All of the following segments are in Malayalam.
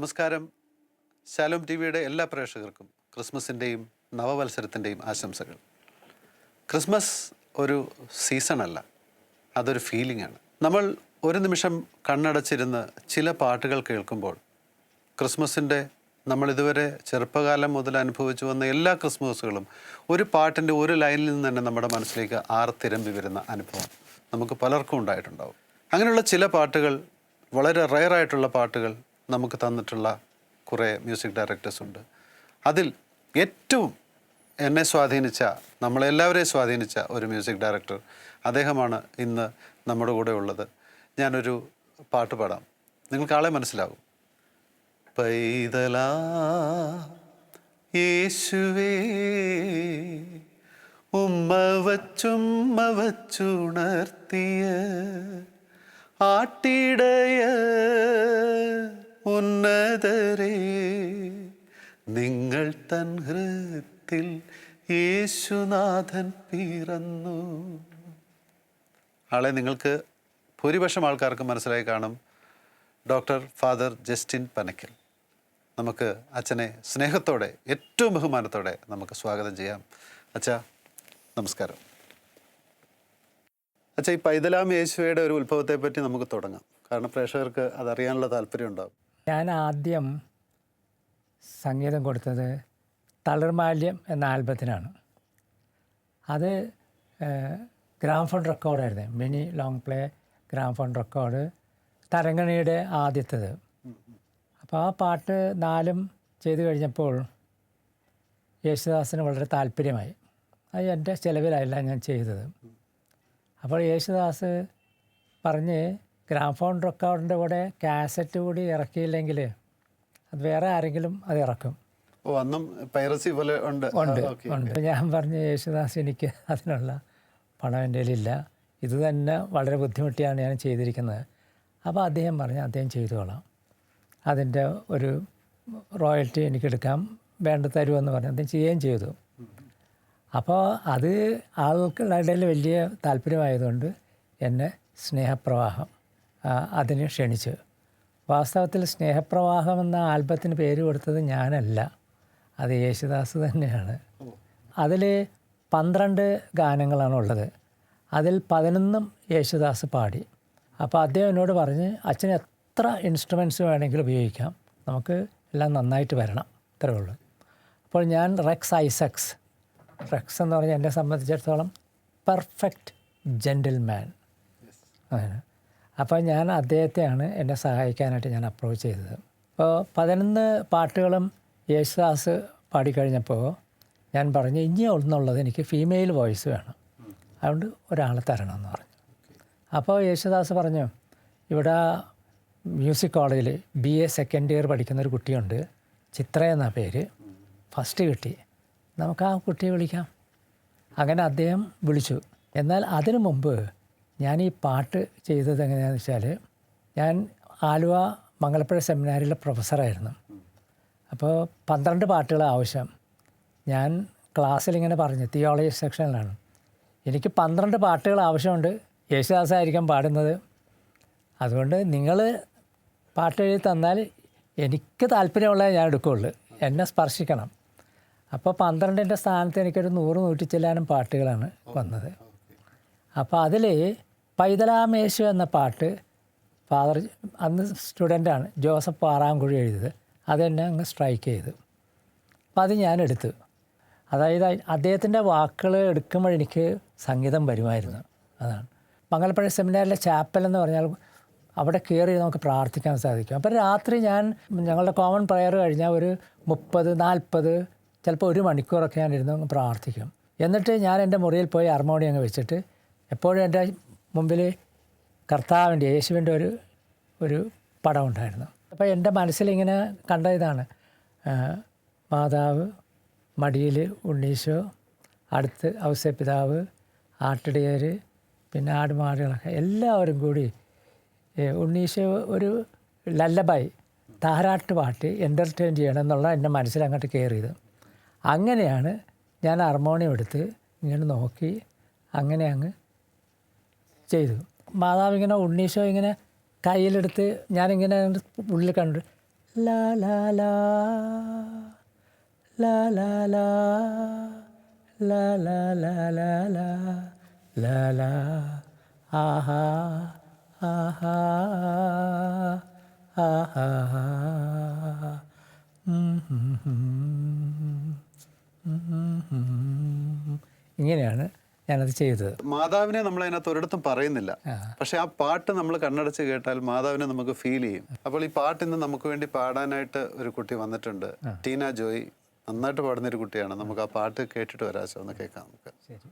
നമസ്കാരം. ശാലോം ടി വിയുടെ എല്ലാ പ്രേക്ഷകർക്കും ക്രിസ്മസിൻ്റെയും നവവത്സരത്തിൻ്റെയും ആശംസകൾ. ക്രിസ്മസ് ഒരു സീസണല്ല, അതൊരു ഫീലിംഗാണ്. നമ്മൾ ഒരു നിമിഷം കണ്ണടച്ചിരുന്ന് ചില പാട്ടുകൾ കേൾക്കുമ്പോൾ ക്രിസ്മസിൻ്റെ നമ്മളിതുവരെ ചെറുപ്പകാലം മുതൽ അനുഭവിച്ചു വന്ന എല്ലാ ക്രിസ്മസുകളും ഒരു പാട്ടിൻ്റെ ഒരു ലൈനിൽ നിന്ന് തന്നെ നമ്മുടെ മനസ്സിലേക്ക് ആർത്തിരമ്പി വരുന്ന അനുഭവം നമുക്ക് പലർക്കും ഉണ്ടായിട്ടുണ്ടാവും. അങ്ങനെയുള്ള ചില പാട്ടുകൾ, വളരെ റയറായിട്ടുള്ള പാട്ടുകൾ നമുക്ക് തന്നിട്ടുള്ള കുറേ മ്യൂസിക് ഡയറക്ടേഴ്സ് ഉണ്ട്. അതിൽ ഏറ്റവും എന്നെ സ്വാധീനിച്ച, നമ്മളെല്ലാവരെയും സ്വാധീനിച്ച ഒരു മ്യൂസിക് ഡയറക്ടർ അദ്ദേഹമാണ് ഇന്ന് നമ്മുടെ കൂടെ ഉള്ളത്. ഞാനൊരു പാട്ട് പാടാം, നിങ്ങൾക്ക് ആളെ മനസ്സിലാകും. പൈതലാ യേശുവേ ഉമ്മ വച്ചുണർത്തിയ ആട്ടിടയ ഉന്നതരേ, നിങ്ങൾ തൻ ഹൃത്തിൽ യേശുനാഥൻ പിറന്നു. ആളെ നിങ്ങൾക്ക് ഭൂരിപക്ഷം ആൾക്കാർക്ക് മനസ്സിലായി കാണും. Doctor father Justin Panakkal. നമുക്ക് അച്ഛനെ സ്നേഹത്തോടെ, ഏറ്റവും ബഹുമാനത്തോടെ നമുക്ക് സ്വാഗതം ചെയ്യാം. അച്ഛാ നമസ്കാരം. അച്ഛാ, ഈ പൈതലാം യേശുവയുടെ ഒരു ഉത്ഭവത്തെ പറ്റി നമുക്ക് തുടങ്ങാം. കാരണം പ്രേക്ഷകർക്ക് അതറിയാനുള്ള താല്പര്യം ഉണ്ടാകും. ഞാൻ ആദ്യം സംഗീതം കൊടുത്തത് തളിർമാല്യം എന്ന ആൽബത്തിനാണ്. അത് ഗ്രാംഫോൺ റെക്കോർഡായിരുന്നു, mini long play gramophone record, തരംഗണിയുടെ ആദ്യത്തേത്. അപ്പോൾ ആ പാട്ട് 4 ചെയ്തു കഴിഞ്ഞപ്പോൾ യേശുദാസിന് വളരെ താല്പര്യമായി. അത് എൻ്റെ ചിലവിലല്ല ഞാൻ ചെയ്തത്. അപ്പോൾ യേശുദാസ് പറഞ്ഞ് ഗ്രാംഫോൺ റെക്കോർഡിൻ്റെ കൂടെ കാസറ്റ് കൂടി ഇറക്കിയില്ലെങ്കിൽ അത് വേറെ ആരെങ്കിലും അത് ഇറക്കും. ഓ, അന്നും പൈറസി പോലെ ഉണ്ട്. ഞാൻ പറഞ്ഞു, യേശുദാസ് എനിക്ക് അതിനുള്ള പണം എൻ്റെ കയ്യിലില്ല, ഇത് തന്നെ വളരെ ബുദ്ധിമുട്ടിയാണ് ഞാൻ ചെയ്തിരിക്കുന്നത്. അപ്പോൾ അദ്ദേഹം പറഞ്ഞു അദ്ദേഹം ചെയ്തുകൊള്ളാം, അതിൻ്റെ ഒരു റോയൽറ്റി എനിക്കെടുക്കാം, വേണ്ട തരുമെന്ന് പറഞ്ഞ് അദ്ദേഹം ചെയ്യുകയും ചെയ്തു. അപ്പോൾ അത് ആൾക്കുടെ ഇടയിൽ വലിയ താല്പര്യമായതുകൊണ്ട് എന്നെ സ്നേഹപ്രവാഹം അതിന് ക്ഷണിച്ചു. വാസ്തവത്തിൽ സ്നേഹപ്രവാഹം എന്ന ആൽബത്തിന് പേര് കൊടുത്തത് ഞാനല്ല, അത് യേശുദാസ് തന്നെയാണ്. അതിൽ 12 ഗാനങ്ങളാണുള്ളത്. അതിൽ 11 യേശുദാസ് പാടി. അപ്പോൾ അദ്ദേഹം എന്നോട് പറഞ്ഞ്, അച്ഛന് എത്ര ഇൻസ്ട്രുമെൻറ്റ്സ് വേണമെങ്കിലും ഉപയോഗിക്കാം, നമുക്ക് എല്ലാം നന്നായിട്ട് വരണം, ഇത്രയേ ഉള്ളൂ. അപ്പോൾ ഞാൻ റെക്സ് എന്ന് പറഞ്ഞാൽ എന്നെ സംബന്ധിച്ചിടത്തോളം പെർഫെക്റ്റ് ജെൻറ്റിൽമാൻ അങ്ങനെ. അപ്പോൾ ഞാൻ അദ്ദേഹത്തെയാണ് എന്നെ സഹായിക്കാനായിട്ട് ഞാൻ അപ്രോച്ച് ചെയ്തത്. അപ്പോൾ 11 പാട്ടുകളും യേശുദാസ് പാടിക്കഴിഞ്ഞപ്പോൾ ഞാൻ പറഞ്ഞു, ഇനി ഒന്നുള്ളത് എനിക്ക് ഫീമെയിൽ വോയിസ് വേണം, അതുകൊണ്ട് ഒരാളെ തരണമെന്ന് പറഞ്ഞു. അപ്പോൾ യേശുദാസ് പറഞ്ഞു, ഇവിടെ മ്യൂസിക് കോളേജിൽ BA സെക്കൻഡ് ഇയർ പഠിക്കുന്നൊരു കുട്ടിയുണ്ട്, ചിത്ര എന്ന പേര്, ഫസ്റ്റ് കിട്ടി, നമുക്ക് ആ കുട്ടിയെ വിളിക്കാം. അങ്ങനെ അദ്ദേഹം വിളിച്ചു. എന്നാൽ അതിനു മുമ്പ് ഞാൻ ഈ പാട്ട് ചെയ്തത് എങ്ങനെയാണെന്ന് വെച്ചാൽ, ഞാൻ ആലുവ മംഗലപ്പുഴ സെമിനാരിലെ പ്രൊഫസറായിരുന്നു. അപ്പോൾ 12 പാട്ടുകൾ ആവശ്യം. ഞാൻ ക്ലാസ്സിലിങ്ങനെ പറഞ്ഞു, തിയോളജി സെക്ഷനിലാണ്, എനിക്ക് 12 പാട്ടുകൾ ആവശ്യമുണ്ട്, യേശുദാസായിരിക്കും പാടുന്നത്, അതുകൊണ്ട് നിങ്ങൾ പാട്ട് എഴുതി തന്നാൽ എനിക്ക് താല്പര്യമുള്ളത് ഞാൻ എടുക്കുകയുള്ളൂ, എന്നെ സ്പർശിക്കണം. അപ്പോൾ 12ൻ്റെ സ്ഥാനത്ത് എനിക്കൊരു 100-100 ചില്ലാനും പാട്ടുകളാണ് വന്നത്. അപ്പോൾ അതിൽ പൈതലാം യേശു എന്ന പാട്ട് ഫാദർ, അന്ന് സ്റ്റുഡൻ്റാണ്, ജോസഫ് പാറാങ്കുഴി എഴുതിയത്, അതെന്നെ അങ്ങ് സ്ട്രൈക്ക് ചെയ്തു. അപ്പോൾ അത് ഞാൻ എടുത്തു. അതായത് അദ്ദേഹത്തിൻ്റെ വാക്കുകൾ എടുക്കുമ്പോഴെനിക്ക് സംഗീതം വരുമായിരുന്നു. അതാണ് മംഗലപ്പുഴ സെമിനാരിലെ ചാപ്പൽ എന്ന് പറഞ്ഞാൽ അവിടെ കയറി നമുക്ക് പ്രാർത്ഥിക്കാൻ സാധിക്കും. അപ്പോൾ രാത്രി ഞങ്ങളുടെ കോമൺ പ്രയർ കഴിഞ്ഞാൽ ഒരു 30-40 ചിലപ്പോൾ 1 മണിക്കൂറൊക്കെ ഞാൻ ഇരുന്ന് അങ്ങ് പ്രാർത്ഥിക്കും. എന്നിട്ട് ഞാൻ എൻ്റെ മുറിയിൽ പോയി ഹാർമോണിയം അങ്ങ് വെച്ചിട്ട് എപ്പോഴും എൻ്റെ മുമ്പിൽ കർത്താവിൻ്റെ, യേശുവിൻ്റെ ഒരു പടം ഉണ്ടായിരുന്നു. അപ്പോൾ എൻ്റെ മനസ്സിലിങ്ങനെ കണ്ട ഇതാണ്, മാതാവ്, മടിയിൽ ഉണ്ണീശോ, അടുത്ത് ഔസേപ്പിതാവ്, ആട്ടിടയർ, പിന്നെ ആടുമാടുകളൊക്കെ എല്ലാവരും കൂടി ഉണ്ണീശോ ഒരു ലല്ലബായി താരാട്ട് പാട്ട് എൻ്റർടൈൻ ചെയ്യണം എന്നുള്ള എൻ്റെ മനസ്സിലങ്ങോട്ട് കയറിയത്. അങ്ങനെയാണ് ഞാൻ ഹാർമോണിയം എടുത്ത് ഇങ്ങനെ നോക്കി അങ്ങനെ അങ്ങ് ചെയ്തു. മാതാവ് ഇങ്ങനെ ഉണ്ണീശോ ഇങ്ങനെ കയ്യിലെടുത്ത് ഞാനിങ്ങനെ ഉള്ളിൽ കണ്ടു ലാ ലാ ലാ ലാ ലാ ലാ ലാ ലാ ലാ ലാ ലാ ലാ ലാ ആഹാ ആഹാ ആഹാ ഇങ്ങനെയാണ് ഞാനത് ചെയ്തത്. മാതാവിനെ നമ്മൾ അതിനകത്ത് ഒരിടത്തും പറയുന്നില്ല, പക്ഷെ ആ പാട്ട് നമ്മൾ കണ്ണടച്ച് കേട്ടാൽ മാതാവിനെ നമുക്ക് ഫീൽ ചെയ്യും. അപ്പോൾ ഈ പാട്ട് ഇന്ന് നമുക്ക് വേണ്ടി പാടാനായിട്ട് ഒരു കുട്ടി വന്നിട്ടുണ്ട്, ടീന ജോയ്. നന്നായിട്ട് പാടുന്നൊരു കുട്ടിയാണ്. നമുക്ക് ആ പാട്ട് കേട്ടിട്ട് വരാശോ ഒന്ന് കേൾക്കാം നമുക്ക്. ശരി.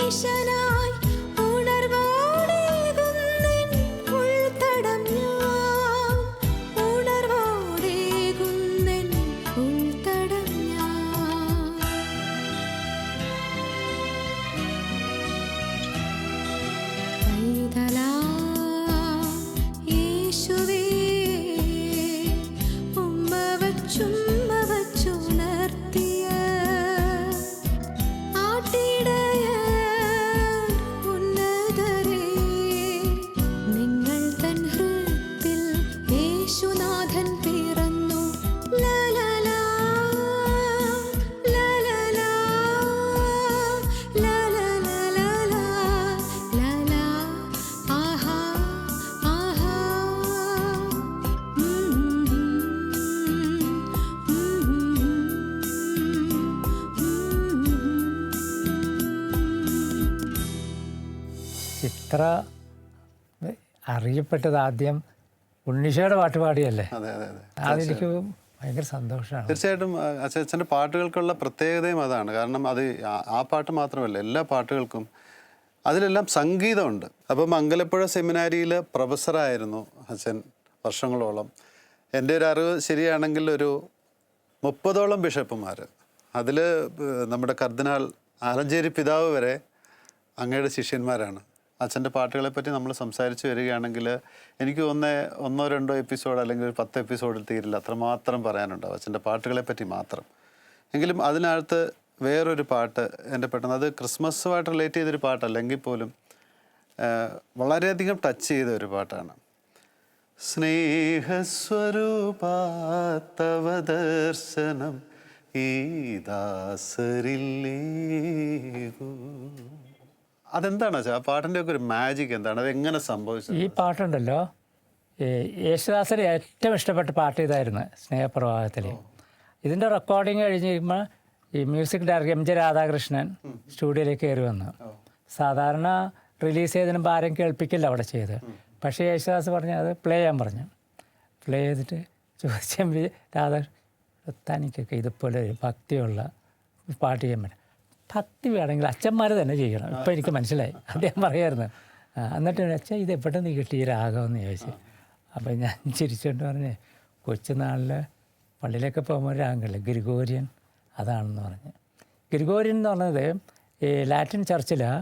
ഈശനായി ഉണർവോടേകുന്നെൻ ഉൾത്തടം ഞാൻ, ഉണർവോടേകുന്നെൻ ഉൾത്തടം ഞാൻ. പൈതലാം യേശുവേ, ഉമ്മ വച്ചുണർത്തിയ ആട്ടിടയൻ ഉന്നതരേ, നിങ്ങൾ തൻ ഹൃത്തിൽ യേശുനാഥൻ പിറന്നു. ലലലാ, ലലലാ, ലലലാ, ലലാ, ആഹാ, ആഹാ. ചിത്ര അറിയപ്പെട്ടത് ആദ്യം ഉണ്ണീഷയുടെ പാട്ട് പാടിയല്ലേ. അതെ അതെ അതെ അതെനിക്ക് ഭയങ്കര സന്തോഷമാണ്. തീർച്ചയായിട്ടും അച്ഛൻ്റെ പാട്ടുകൾക്കുള്ള പ്രത്യേകതയും അതാണ്. കാരണം അത് ആ പാട്ട് മാത്രമല്ല, എല്ലാ പാട്ടുകൾക്കും അതിലെല്ലാം സംഗീതമുണ്ട്. അപ്പം മംഗലപ്പുഴ സെമിനാരിയിൽ പ്രൊഫസറായിരുന്നു അച്ഛൻ വർഷങ്ങളോളം. എൻ്റെ ഒരു അറിവ് ശരിയാണെങ്കിൽ ഒരു 30ഓളം ബിഷപ്പുമാർ, അതിൽ നമ്മുടെ കർദിനാൾ ആലഞ്ചേരി പിതാവ് വരെ അങ്ങയുടെ ശിഷ്യന്മാരാണ്. അച്ഛൻ്റെ പാട്ടുകളെപ്പറ്റി നമ്മൾ സംസാരിച്ച് വരികയാണെങ്കിൽ എനിക്ക് ഒന്നോ രണ്ടോ എപ്പിസോഡ് അല്ലെങ്കിൽ ഒരു 10 എപ്പിസോഡിൽ തീരില്ല, അത്രമാത്രം പറയാനുണ്ടാവും അച്ഛൻ്റെ പാട്ടുകളെപ്പറ്റി മാത്രം. എങ്കിലും അതിനകത്ത് വേറൊരു പാട്ട് എൻ്റെ പെട്ടെന്ന്, അത് ക്രിസ്മസുമായിട്ട് റിലേറ്റ് ചെയ്തൊരു പാട്ടല്ലെങ്കിൽ പോലും വളരെയധികം ടച്ച് ചെയ്ത ഒരു പാട്ടാണ്. സ്നേഹസ്വരൂപാ തവ ദർശനം ഈ ദാസരില്ലേകൂ. അതെന്താണ് വെച്ചാൽ ആ പാട്ടിൻ്റെ ഒക്കെ ഒരു മാജിക് എന്താണ്? അതെങ്ങനെ സംഭവിച്ചത്? ഈ പാട്ടുണ്ടല്ലോ, യേശുദാസിന് ഏറ്റവും ഇഷ്ടപ്പെട്ട പാട്ട് ഇതായിരുന്നു, സ്നേഹപ്രവാഹത്തിൽ. ഇതിൻ്റെ റെക്കോർഡിങ് കഴിഞ്ഞ് കഴിയുമ്പോൾ ഈ music director M J Radhakrishnan സ്റ്റുഡിയോയിലേക്ക് കയറി വന്നു. സാധാരണ റിലീസ് ചെയ്തതിന് ആരും കേൾപ്പിക്കില്ല അവിടെ ചെയ്ത്. പക്ഷേ യേശുദാസ് പറഞ്ഞു അത് പ്ലേ ചെയ്യാൻ പറഞ്ഞു. പ്ലേ ചെയ്തിട്ട് ചോദിച്ചാൽ രാധാകൃഷ്ണൻ, തനിക്കൊക്കെ ഇതുപോലെ ഒരു ഭക്തിയുള്ള പാട്ട് ചെയ്യാൻ പറ്റും. ഭക്തി വേണമെങ്കിൽ അച്ഛന്മാർ തന്നെ ചെയ്യണം. ഇപ്പം എനിക്ക് മനസ്സിലായി. അദ്ദേഹം പറയായിരുന്നു. എന്നിട്ട് അച്ഛൻ ഇത് എവിടെ നിന്ന് കിട്ടി ഈ രാഗമെന്ന് ചോദിച്ചു. അപ്പം ഞാൻ ചിരിച്ചുകൊണ്ട് പറഞ്ഞ്, കൊച്ചുനാളിൽ പള്ളിയിലൊക്കെ പോകുമ്പോൾ രാഗങ്ങളില്ല, ഗ്രിഗോറിയൻ അതാണെന്ന് പറഞ്ഞ്. ഗ്രിഗോറിയൻ എന്ന് പറഞ്ഞത് ഈ ലാറ്റിൻ ചർച്ചിലാണ്,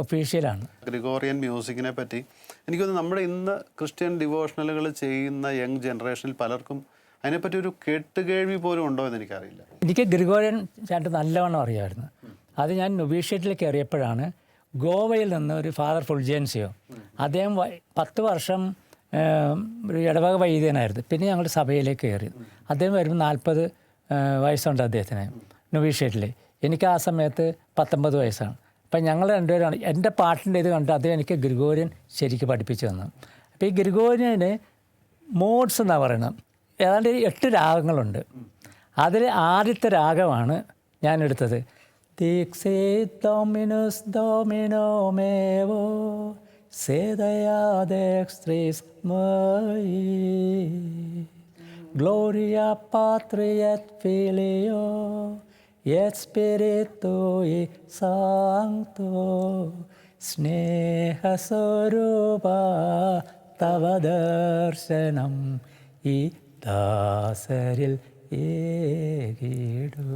ഒഫീഷ്യലാണ്. ഗ്രിഗോറിയൻ മ്യൂസിക്കിനെ പറ്റി എനിക്കൊന്ന് നമ്മുടെ ഇന്ന് ക്രിസ്ത്യൻ ഡിവോഷണലുകൾ ചെയ്യുന്ന യങ് ജനറേഷനിൽ പലർക്കും അതിനെപ്പറ്റി ഒരു കേട്ടുകേൾവി പോലും ഉണ്ടോ എന്ന് എനിക്കറിയില്ല. എനിക്ക് ഗ്രിഗോറിയൻ ചാണ്ട് നല്ലവണ്ണം അറിയാമായിരുന്നു. അത് ഞാൻ നൊവീഷ്യത്തിലേക്ക് കയറിയപ്പോഴാണ് ഗോവയിൽ നിന്ന് ഒരു ഫാദർ ഫുൾജൻസിയോ, അദ്ദേഹം 10 വർഷം ഒരു ഇടവക വൈദികനായിരുന്നു. പിന്നെ ഞങ്ങളുടെ സഭയിലേക്ക് കയറി. അദ്ദേഹം വരുമ്പോൾ 40 വയസ്സുണ്ട് അദ്ദേഹത്തിന് നൊവീഷ്യത്തിൽ. എനിക്ക് ആ സമയത്ത് 19 വയസ്സാണ്. അപ്പം ഞങ്ങൾ രണ്ടുപേരാണ്. എൻ്റെ പാട്ടിൻ്റെ ഇത് കണ്ട് അദ്ദേഹം എനിക്ക് ഗ്രിഗോറിയൻ ശരിക്കും പഠിപ്പിച്ചു തന്നു. അപ്പോൾ ഈ ഗ്രിഗോറിയന് മോഡ്സ് എന്നാണ് പറയുന്നത്. ഏതാണ്ട് 8 രാഗങ്ങളുണ്ട്. അതിൽ ആദ്യത്തെ രാഗമാണ് ഞാൻ എടുത്തത്. Dixit Dominus Domino mevo, sedea dextris mei, Gloria Patri et Filio, et Spiritui Sancto, Sneha Sorupa Tava Darshanam I ദാസരിൽ ഏകിടൂ.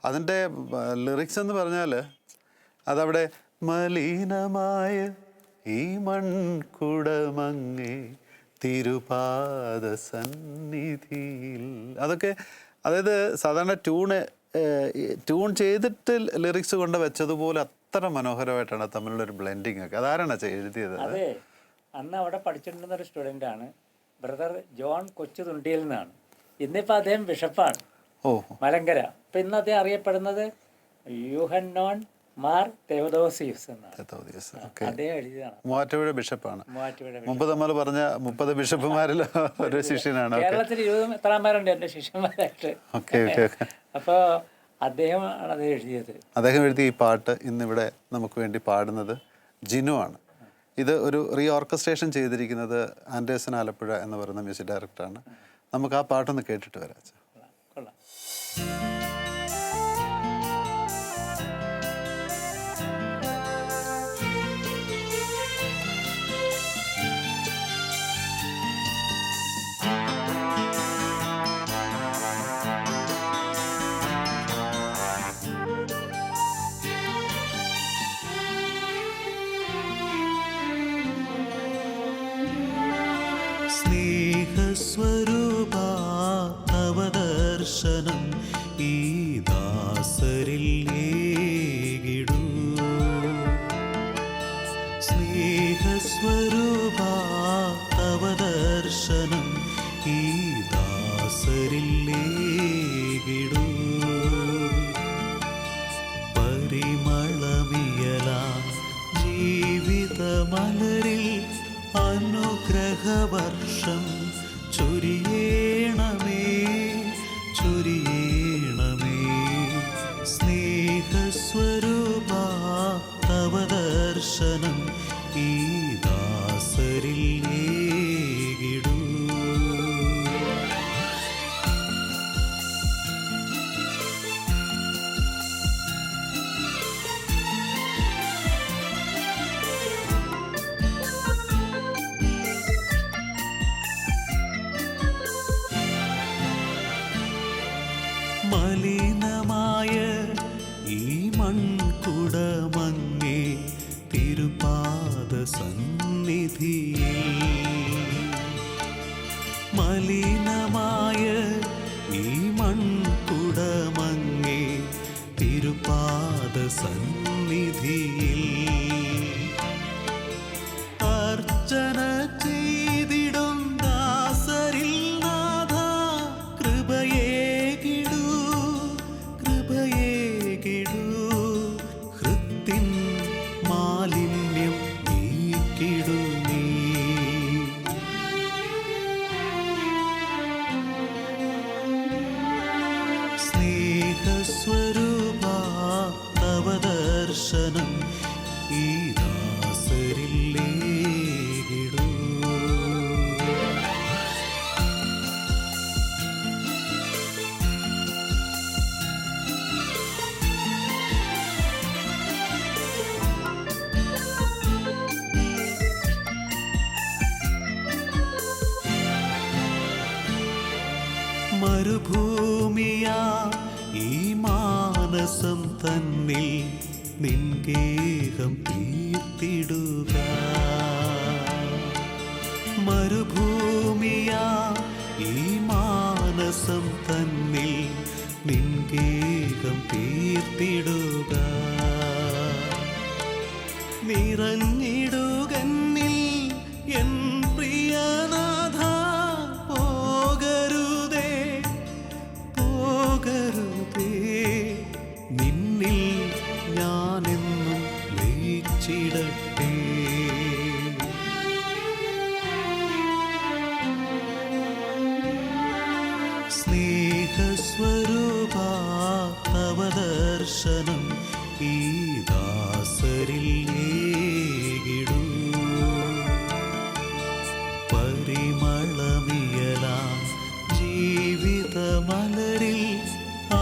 അതിൻ്റെ ലിറിക്സ് എന്ന് പറഞ്ഞാൽ അതവിടെ മലിനമായ ഈ മൺകുടമങ്ങേ തിരുപാദ സന്നിധിയിൽ, അതൊക്കെ അതായത് സാധാരണ ട്യൂൺ ചെയ്തിട്ട് ലിറിക്സ് കൊണ്ട് വെച്ചതുപോലെ അത്ര മനോഹരമായിട്ടാണ് തമ്മിലുള്ളൊരു ബ്ലെൻഡിങ് ഒക്കെ. അതാരാണ് എഴുതിയത്? അതെ, അന്ന് അവിടെ പഠിച്ചിട്ടുണ്ടെന്നൊരു സ്റ്റുഡൻ്റാണ് ബ്രദർ ജോൺ കൊച്ചുതുണ്ടിയിൽ നിന്നാണ്. ഇന്നിപ്പോൾ അദ്ദേഹം ബിഷപ്പാണ്, മലങ്കര. അപ്പം ഇന്ന് അദ്ദേഹം അറിയപ്പെടുന്നത് യൂഹന്നോൻ മാർ തെവദോസിയസ് എന്നാണ്. അദ്ദേഹം എഴുതിയതാണ്. മൂവാറ്റുപുഴ ബിഷപ്പാണ്. മുമ്പ് നമ്മൾ പറഞ്ഞ 30 ബിഷപ്പുമാരിൽ ഒരു ശിഷ്യനാണ്. കേരളത്തിൽ 23 എൻ്റെ ശിഷ്യന്മാരായിട്ട്. അപ്പോൾ അദ്ദേഹമാണ് അത് എഴുതിയത്. അദ്ദേഹം എഴുതിയ ഈ പാട്ട് ഇന്നിവിടെ നമുക്ക് വേണ്ടി പാടുന്നത് ജിനു ആണ്. ഇത് ഒരു റീ ഓർക്കസ്ട്രേഷൻ ചെയ്തിരിക്കുന്നത് ആൻഡേഴ്സൺ ആലപ്പുഴ എന്ന് പറയുന്ന മ്യൂസിക് ഡയറക്ടറാണ്. നമുക്ക് ആ പാട്ടൊന്ന് കേട്ടിട്ട് വരാം. കൊള്ളാം. മൺകുടമങ്ങേ തിരുപാദ സന്നിധിയിൽ മലിനമായ ഈ മൺകുടമങ്ങേ തിരുപാദ സന്നിധിയിൽ അർച്ചന ചെയ്തിടും ദാസരിൽ നാഥ കൃപയേകിടൂ കൃപയേകിടൂ ഹൃത്തിൻ മാലിന്യം നീക്കിടൂ നീ സ്നേഹസ്വരൂപ തവ ദർശനം ഈ ദാസരില്ലേകിടൂ മരുഭൂമിയാ ഈ മാനസം തന്നിൽ നിൻഗേഹം തീർത്തിടുക മരുഭൂമിയാ ഈ മാനസം തന്നിൽ നിൻഗേഹം തീർത്തിടുക നിറഞ്ഞിടുകന്നിൽ എൻ പ്രിയനാഥ പോകരുതേ പോകരുതേ നിന്നിൽ ഞാനെന്നും ലയിച്ചിടട്ടെ സ്നേഹസ്വരൂപ തവ ദർശനം ഈ ദാസരില്ലേകിടൂ പരിമളമിയലാം ജീവിതമലരിൽ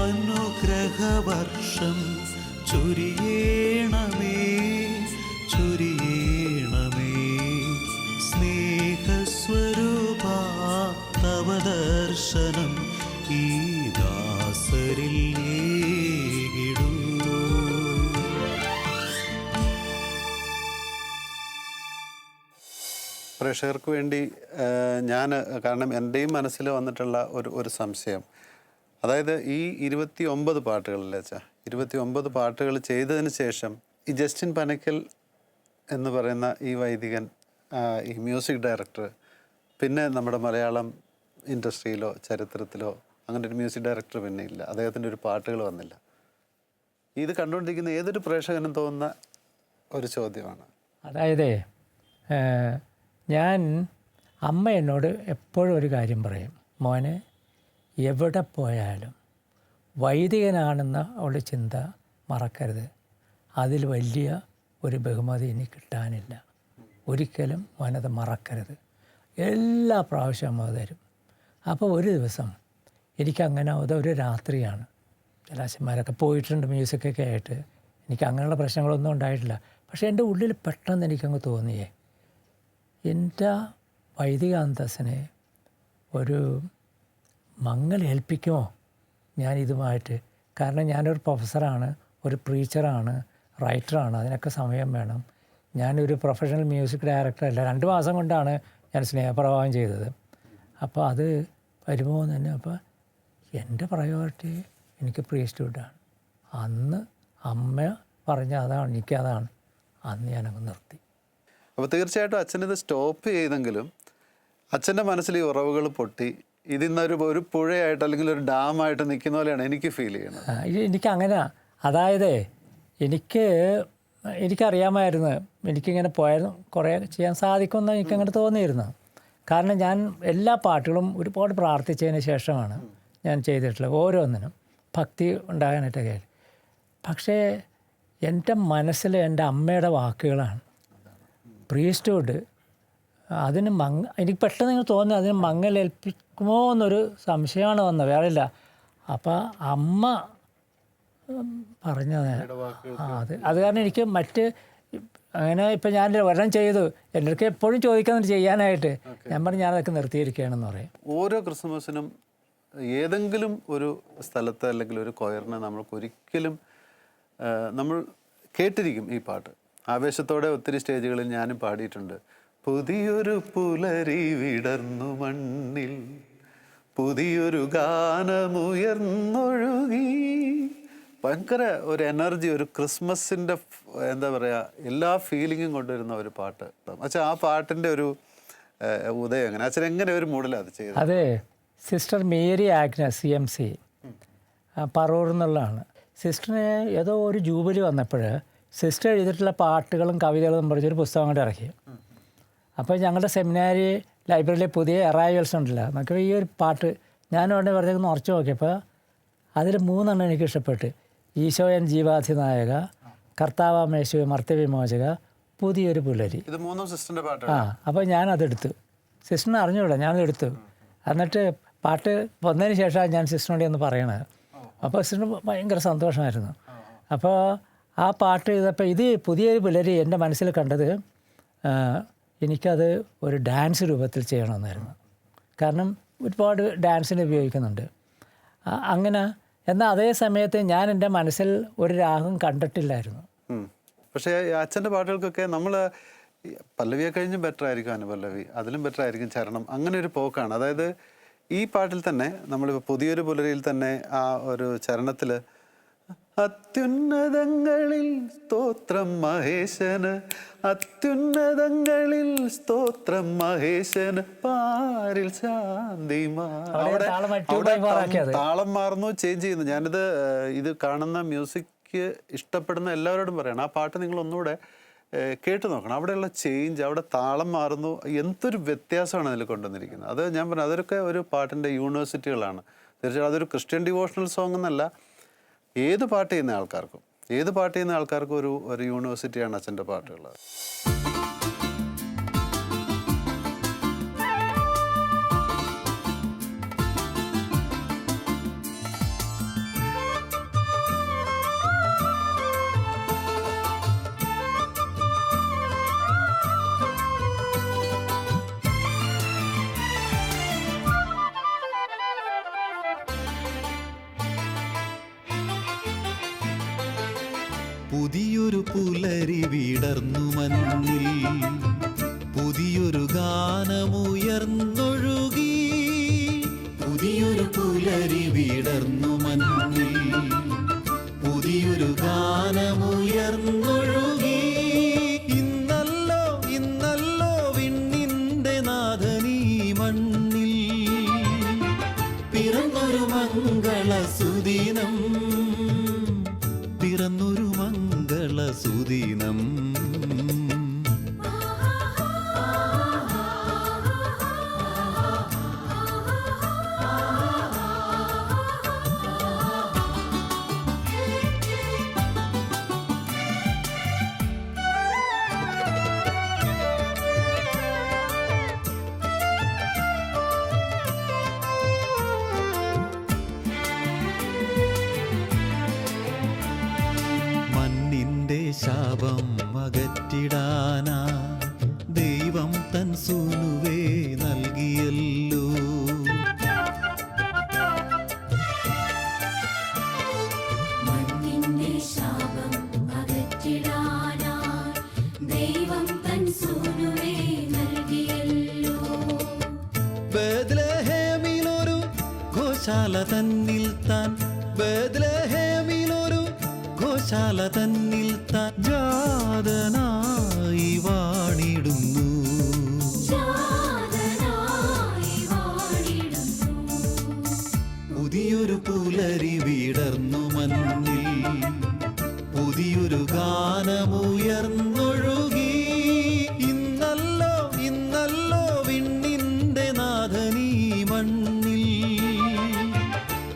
അനുഗ്രഹവർഷം ചൊരിയേണമേ ചൊരിയേണമേ സ്നേഹസ്വരൂപ തവ ദർശനം ഈ ദാസരില്ലേകിടൂ പ്രേക്ഷകർക്ക് വേണ്ടി ഞാൻ കാരണം എൻ്റെയും മനസ്സിൽ വന്നിട്ടുള്ള ഒരു സംശയം, അതായത് ഈ 29 പാട്ടുകളിൽ വെച്ചാൽ 29 പാട്ടുകൾ ചെയ്തതിന് ശേഷം ഈ ജസ്റ്റിൻ പനക്കൽ എന്ന് പറയുന്ന ഈ വൈദികൻ, ഈ മ്യൂസിക് ഡയറക്ടർ, പിന്നെ നമ്മുടെ മലയാളം ഇൻഡസ്ട്രിയിലോ ചരിത്രത്തിലോ അങ്ങനെ ഒരു മ്യൂസിക് ഡയറക്ടർ പിന്നെ ഇല്ല, അദ്ദേഹത്തിൻ്റെ ഒരു പാട്ടുകൾ വന്നില്ല. ഇത് കണ്ടുകൊണ്ടിരിക്കുന്ന ഏതൊരു പ്രേക്ഷകനും തോന്നുന്ന ഒരു ചോദ്യമാണ്. അതായത് ഞാൻ അമ്മ എന്നോട് എപ്പോഴും ഒരു കാര്യം പറയും, മോനെ എവിടെ പോയാലും വൈദികനാണെന്ന അവളുടെ ചിന്ത മറക്കരുത്, അതിൽ വലിയ ഒരു ബഹുമതി ഇനി കിട്ടാനില്ല, ഒരിക്കലും മോനത് മറക്കരുത്, എല്ലാ പ്രാവശ്യവും അമ്മ തരും. അപ്പോൾ ഒരു ദിവസം എനിക്കങ്ങനെ അതൊരു രാത്രിയാണ്, ചില അച്ഛന്മാരൊക്കെ പോയിട്ടുണ്ട് മ്യൂസിക്കൊക്കെ ആയിട്ട്, എനിക്ക് അങ്ങനെയുള്ള പ്രശ്നങ്ങളൊന്നും ഉണ്ടായിട്ടില്ല. പക്ഷേ എൻ്റെ ഉള്ളിൽ പെട്ടെന്ന് എനിക്കങ്ങ് തോന്നിയേ, എൻ്റെ വൈദിക അന്തസ്സിനെ ഒരു മങ്ങൽ ഏൽപ്പിക്കുമോ ഞാൻ ഇതുമായിട്ട്. കാരണം ഞാനൊരു പ്രൊഫസറാണ്, ഒരു പ്രീച്ചറാണ്, റൈറ്ററാണ്, അതിനൊക്കെ സമയം വേണം. ഞാനൊരു പ്രൊഫഷണൽ മ്യൂസിക് ഡയറക്ടറല്ല. 2 മാസം കൊണ്ടാണ് ഞാൻ സ്നേഹപ്രവാഹം ചെയ്തത്. അപ്പോൾ അത് വരുമോ എന്ന് തന്നെ. അപ്പോൾ എൻ്റെ പ്രയോറിറ്റി എനിക്ക് പ്രീസ്റ്റ്ഹുഡാണ്. അന്ന് അമ്മ പറഞ്ഞ അതാണ്, എനിക്കതാണ്. അന്ന് ഞാനങ്ങ് നിർത്തി. അപ്പോൾ തീർച്ചയായിട്ടും അച്ഛനിത് സ്റ്റോപ്പ് ചെയ്തെങ്കിലും അച്ഛൻ്റെ മനസ്സിൽ ഈ ഉറവുകൾ പൊട്ടി ഇതിന്നൊരു ഒരു പുഴയായിട്ട് അല്ലെങ്കിൽ ഒരു ഡാമായിട്ട് നിൽക്കുന്ന പോലെയാണ് എനിക്ക് ഫീൽ ചെയ്യുന്നത്. എനിക്കങ്ങനെ, അതായത് എനിക്കറിയാമായിരുന്നു എനിക്കിങ്ങനെ പോയാലും കുറേ ചെയ്യാൻ സാധിക്കുമെന്ന് എനിക്കങ്ങനെ തോന്നിയിരുന്നു. കാരണം ഞാൻ എല്ലാ പാട്ടുകളും ഒരുപാട് പ്രാർത്ഥിച്ചതിന് ശേഷമാണ് ഞാൻ ചെയ്തിട്ടുള്ളത്, ഓരോന്നിനും ഭക്തി ഉണ്ടാകാനായിട്ടൊക്കെ. പക്ഷേ എൻ്റെ മനസ്സിൽ എൻ്റെ അമ്മയുടെ വാക്കുകളാണ്. പ്രീസ്റ്റ്ഹുഡ് അതിന് എനിക്ക് പെട്ടെന്ന് ഇങ്ങനെ തോന്നി അതിന് മങ്ങലേൽപ്പിക്കുമോ എന്നൊരു സംശയമാണ് വന്നത്, വേറെ ഇല്ല. അപ്പോൾ അമ്മ പറഞ്ഞത് അത് കാരണം എനിക്ക് മറ്റ് അങ്ങനെ ഇപ്പം ഞാൻ ഒരെണ്ണം ചെയ്തു, എൻ്റെ അടുത്ത് എപ്പോഴും ചോദിക്കുന്നുണ്ട് ചെയ്യാനായിട്ട്. ഞാൻ പറഞ്ഞു ഞാനതൊക്കെ നിർത്തിയിരിക്കുകയാണെന്ന് പറയും. ഓരോ ക്രിസ്മസിനും ഏതെങ്കിലും ഒരു സ്ഥലത്ത് അല്ലെങ്കിൽ ഒരു കൊയറിനെ നമ്മൾക്ക് ഒരിക്കലും നമ്മൾ കേട്ടിരിക്കും ഈ പാട്ട്. ആവേശത്തോടെ ഒത്തിരി സ്റ്റേജുകളിൽ ഞാനും പാടിയിട്ടുണ്ട്. പുതിയൊരു പുലരി വിടർന്നു മണ്ണിൽ, പുതിയൊരു ഗാനമുയർന്നൊഴുകി. ഭയങ്കര ഒരു എനർജി, ഒരു ക്രിസ്മസിൻ്റെ എന്താ പറയുക, എല്ലാ ഫീലിങ്ങും കൊണ്ടുവരുന്ന ഒരു പാട്ട്. അച്ഛാ ആ പാട്ടിൻ്റെ ഒരു ഉദയം എങ്ങനെ, അച്ഛൻ എങ്ങനെ ഒരു മൂഡിലാണ് അത് ചെയ്തത്? അതെ, sister Mary Agnes CMC Paravur എന്നുള്ളതാണ്. സിസ്റ്ററിന് ഏതോ ഒരു ജൂബിലി വന്നപ്പോൾ സിസ്റ്റർ എഴുതിയിട്ടുള്ള പാട്ടുകളും കവിതകളും പറഞ്ഞൊരു പുസ്തകം കൊണ്ട് ഇറക്കി. അപ്പോൾ ഞങ്ങളുടെ സെമിനാരി ലൈബ്രറിയിലെ പുതിയ അറൈവൽസ് ഉണ്ടല്ലോ, നമുക്ക് ഈ ഒരു പാട്ട് ഞാൻ ഉടനെ വെറുതെ ഒന്ന് ഉറച്ചു നോക്കിയപ്പോൾ അതിൽ 3 എനിക്ക് ഇഷ്ടപ്പെട്ട്. ഈശോയൻ ജീവാധിനായക, കർത്താവാമേശുവെ മർത്യവിമോചക, പുതിയൊരു പുലരി. ഇത് 3 സിസ്റ്ററിൻ്റെ പാട്ട്. അപ്പോൾ ഞാനതെടുത്തു. സിസ്റ്ററിന് അറിഞ്ഞൂടാ, ഞാനതെടുത്തു. എന്നിട്ട് പാട്ട് വന്നതിന് ശേഷമാണ് ഞാൻ സിസ്റ്ററിനോട് ഒന്ന് പറയണത്. അപ്പോൾ സിസ്റ്ററിന് ഭയങ്കര സന്തോഷമായിരുന്നു. അപ്പോൾ ആ പാട്ട് ചെയ്തപ്പോൾ ഇത് പുതിയൊരു പുലരി എൻ്റെ മനസ്സിൽ കണ്ടത് എനിക്കത് ഒരു ഡാൻസ് രൂപത്തിൽ ചെയ്യണമെന്നായിരുന്നു. കാരണം ഒരുപാട് ഡാൻസിന് ഉപയോഗിക്കുന്നുണ്ട് അങ്ങനെ. എന്നാൽ അതേ സമയത്ത് ഞാൻ എൻ്റെ മനസ്സിൽ ഒരു രാഗം കണ്ടിട്ടില്ലായിരുന്നു. പക്ഷേ അച്ഛൻ്റെ പാട്ടുകൾക്കൊക്കെ നമ്മൾ പല്ലവിയെ കഴിഞ്ഞും ബെറ്റർ ആയിരിക്കും അനുപല്ലവി, അതിലും ബെറ്റർ ആയിരിക്കും ചരണം. അങ്ങനെ ഒരു പോക്കാണ്. അതായത് ഈ പാട്ടിൽ തന്നെ നമ്മളിപ്പോൾ പുതിയൊരു പുലരിയിൽ തന്നെ ആ ഒരു ചരണത്തിൽ അത്യുന്നതങ്ങളിൽ സ്തോത്രം മഹേശന്, അത്യുന്നതങ്ങളിൽ സ്തോത്രം മഹേശന്, പാരിൽ ശാന്തി. താളം മാറുന്നു, ചേഞ്ച് ചെയ്യുന്നു. ഞാനിത് ഇത് കാണുന്ന മ്യൂസിക് ഇഷ്ടപ്പെടുന്ന എല്ലാവരോടും പറയണം, ആ പാട്ട് നിങ്ങൾ ഒന്നുകൂടെ കേട്ടു നോക്കണം. അവിടെയുള്ള ചേഞ്ച്, അവിടെ താളം മാറുന്നു, എന്തൊരു വ്യത്യാസമാണ് അതിൽ കൊണ്ടുവന്നിരിക്കുന്നത്. അത് ഞാൻ പറഞ്ഞു, അതൊക്കെ ഒരു പാട്ടിൻ്റെ യൂണിവേഴ്സിറ്റികളാണ്. തീർച്ചയായും അതൊരു ക്രിസ്ത്യൻ ഡിവോഷണൽ സോങ് എന്നല്ല, ഏത് പാട്ട് ചെയ്യുന്ന ആൾക്കാർക്കും ഒരു യൂണിവേഴ്സിറ്റിയാണ് അച്ഛൻ്റെ പാട്ടുകൾ. പുതിയൊരു പുലരി വിടർന്നു മഞ്ഞിൽ, പുതിയൊരു ഗാനമുയർന്നൊഴുകി. പുതിയൊരു പുലരി വിടർന്നു മഞ്ഞിൽ, പുതിയൊരു ഗാനമുയർന്നൊഴുകി. ഇന്നല്ലോ വിണ്ണിന്റെ നാഥനീ മണ്ണിൽ പിറന്നൊരു മംഗളസുദിനം, പിറന്നൊരു മംഗളസുദിനം. ശാപം അകറ്റിടാനാ ദൈവം തൻ സൂനുവേ നൽകിയല്ലോ. മണ്ണിന്റെ ശാപം അകറ്റിടാനാ ദൈവം തൻ സൂനുവേ നൽകിയല്ലോ. ബേത്ലഹേമിലൊരു ഗോശാല തന്നിൽ താൻ, ബേത്ലഹേമിലൊരു ഗോശാല തന്നിൽ താൻ ജാതനായി വാണിടുന്നു. പുതിയൊരു പുലരി വിടർന്നു മഞ്ഞിൽ, പുതിയൊരു ഗാനമുയർന്നൊഴുകി. ഇന്നല്ലോ വിണ്ണിന്റെ നാഥനീ മണ്ണിൽ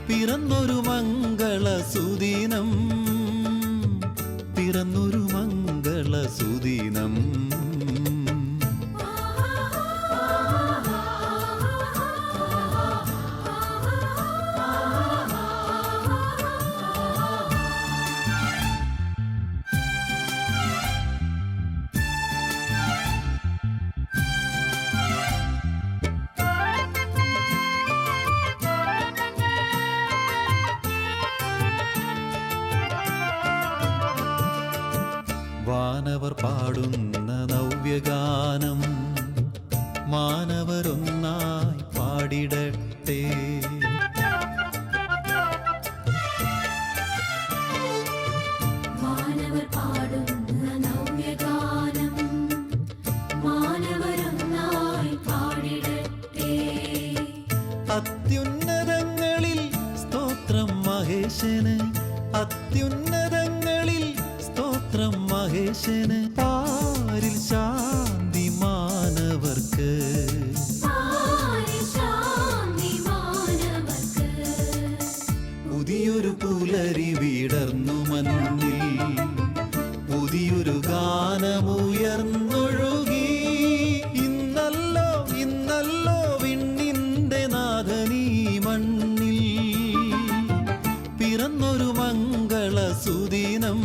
പിറന്നൊരു മംഗളസുദിനം, പിറന്നൊരു മംഗളസുദിനം. വാനവർ പാടുന്ന നവ്യഗാനം മാനവരൊന്നായി പാടിടട്ടെ. മാനവർ പാടുന്ന നവ്യഗാനം മാനവരൊന്നായി പാടിടട്ടെ. അത്യുന്നതങ്ങളിൽ സ്തോത്രം മഹേശന്, അത്യുന്നതങ്ങളിൽ സ്തോത്രം മഹേശന്. പാരിൽ ശാന്തി മാനവർക്ക്, ശാന്തി മാനവർക്ക്. പുതിയൊരു പുലരി വിടർന്നു മഞ്ഞിൽ, പുതിയൊരു ഗാനമുയർന്നൊഴുകി. ഇന്നല്ലോ ഇന്നല്ലോ വിണ്ണിന്റെ നാഥനീ മണ്ണിൽ പിറന്നൊരു മംഗള സുദിനം,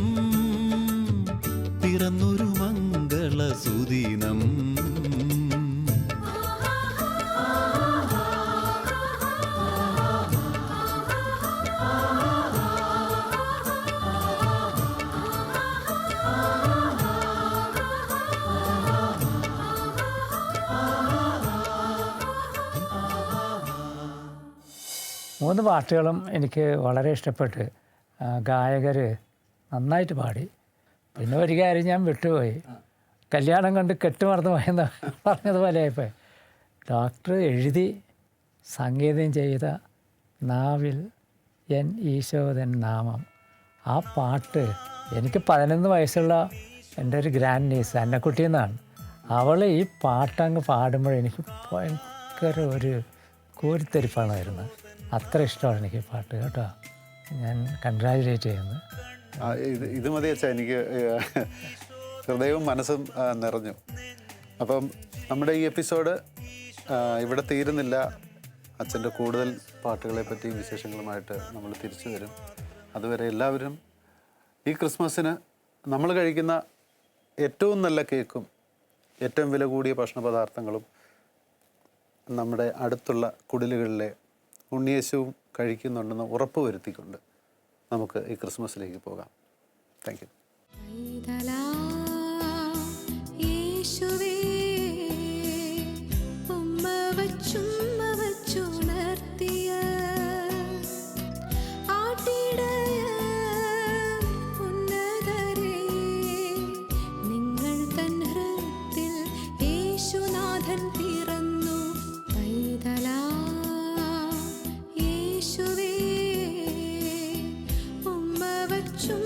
പിറന്നൊരു മംഗള സുദിനം. മൂന്ന് പാട്ടുകളും എനിക്ക് വളരെ ഇഷ്ടപ്പെട്ട്. ഗായകർ നന്നായിട്ട് പാടി. പിന്നെ ഒരു കാര്യം ഞാൻ വിട്ടുപോയി, കല്യാണം കണ്ട് കെട്ടുമറന്നു പോയെന്ന് പറഞ്ഞതുപോലെ ആയിപ്പോയി. ഡോക്ടർ എഴുതി സംഗീതം ചെയ്ത നാവിൽ എൻ ഈശോദൻ നാമം, ആ പാട്ട് എനിക്ക് 11 വയസ്സുള്ള എൻ്റെ ഒരു ഗ്രാൻഡ് നീസ് അന്നക്കുട്ടി എന്നാണ്. അവൾ ഈ പാട്ടങ്ങ് പാടുമ്പോഴെനിക്ക് ഭയങ്കര ഒരു കോരിത്തെരിപ്പാണ് വരുന്നത്. അത്ര ഇഷ്ടമാണ് എനിക്ക് പാട്ട് കേട്ടോ. ഞാൻ കൺഗ്രാജുലേറ്റ് ചെയ്യുന്നു. ഇത് മതി അച്ഛാ, എനിക്ക് ഹൃദയവും മനസ്സും നിറഞ്ഞു. അപ്പം നമ്മുടെ ഈ എപ്പിസോഡ് ഇവിടെ തീരുന്നില്ല. അച്ഛൻ്റെ കൂടുതൽ പാട്ടുകളെ പറ്റിയും വിശേഷങ്ങളുമായിട്ട് നമ്മൾ തിരിച്ചു വരും. അതുവരെ എല്ലാവരും ഈ ക്രിസ്മസിന് നമ്മൾ കഴിക്കുന്ന ഏറ്റവും നല്ല കേക്കും ഏറ്റവും വില കൂടിയ ഭക്ഷണ പദാർത്ഥങ്ങളും നമ്മുടെ അടുത്തുള്ള കുടിലുകളിലെ ഉണ്ണിയേശുവും കഴിക്കുന്നുണ്ടെന്ന് ഉറപ്പ് വരുത്തിക്കൊണ്ട് നമുക്ക് ഈ ക്രിസ്മസിലേക്ക് പോകാം. Thank you. യേശുവേ ഉമ്മ വച്ചുമ്മ വച്ചുണർത്തിയ ആട്ടിടയ ഉന്നതരേ, നിങ്ങൾ തൻ ഹൃത്തിൽ യേശുനാഥൻ പിറന്നു. പൈതലാ യേശുവേ ഉമ്മ വച്ചും